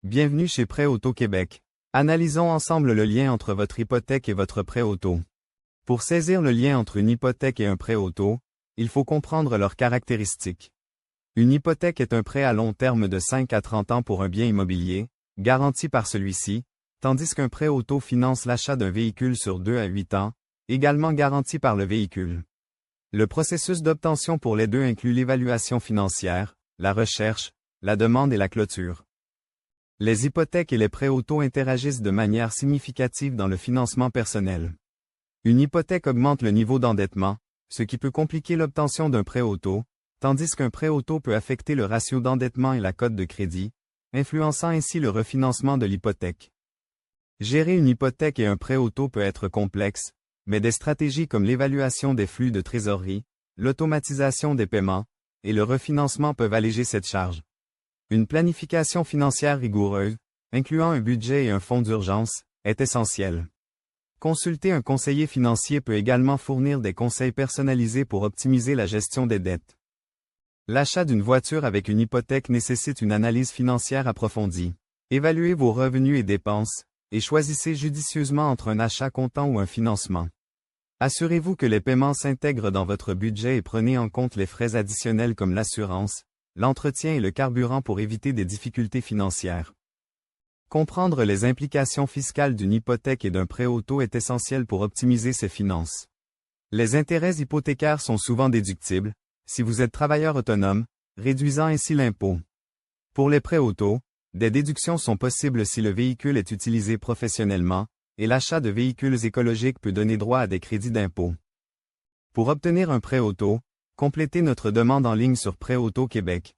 Bienvenue chez Prêt Auto Québec. Analysons ensemble le lien entre votre hypothèque et votre prêt auto. Pour saisir le lien entre une hypothèque et un prêt auto, il faut comprendre leurs caractéristiques. Une hypothèque est un prêt à long terme de 5 à 30 ans pour un bien immobilier, garanti par celui-ci, tandis qu'un prêt auto finance l'achat d'un véhicule sur 2 à 8 ans, également garanti par le véhicule. Le processus d'obtention pour les deux inclut l'évaluation financière, la recherche, la demande et la clôture. Les hypothèques et les prêts auto interagissent de manière significative dans le financement personnel. Une hypothèque augmente le niveau d'endettement, ce qui peut compliquer l'obtention d'un prêt auto, tandis qu'un prêt auto peut affecter le ratio d'endettement et la cote de crédit, influençant ainsi le refinancement de l'hypothèque. Gérer une hypothèque et un prêt auto peut être complexe, mais des stratégies comme l'évaluation des flux de trésorerie, l'automatisation des paiements et le refinancement peuvent alléger cette charge. Une planification financière rigoureuse, incluant un budget et un fonds d'urgence, est essentielle. Consulter un conseiller financier peut également fournir des conseils personnalisés pour optimiser la gestion des dettes. L'achat d'une voiture avec une hypothèque nécessite une analyse financière approfondie. Évaluez vos revenus et dépenses, et choisissez judicieusement entre un achat comptant ou un financement. Assurez-vous que les paiements s'intègrent dans votre budget et prenez en compte les frais additionnels comme l'assurance, l'entretien et le carburant pour éviter des difficultés financières. Comprendre les implications fiscales d'une hypothèque et d'un prêt auto est essentiel pour optimiser ses finances. Les intérêts hypothécaires sont souvent déductibles, si vous êtes travailleur autonome, réduisant ainsi l'impôt. Pour les prêts auto, des déductions sont possibles si le véhicule est utilisé professionnellement, et l'achat de véhicules écologiques peut donner droit à des crédits d'impôt. Pour obtenir un prêt auto, complétez notre demande en ligne sur Prêt Auto Québec.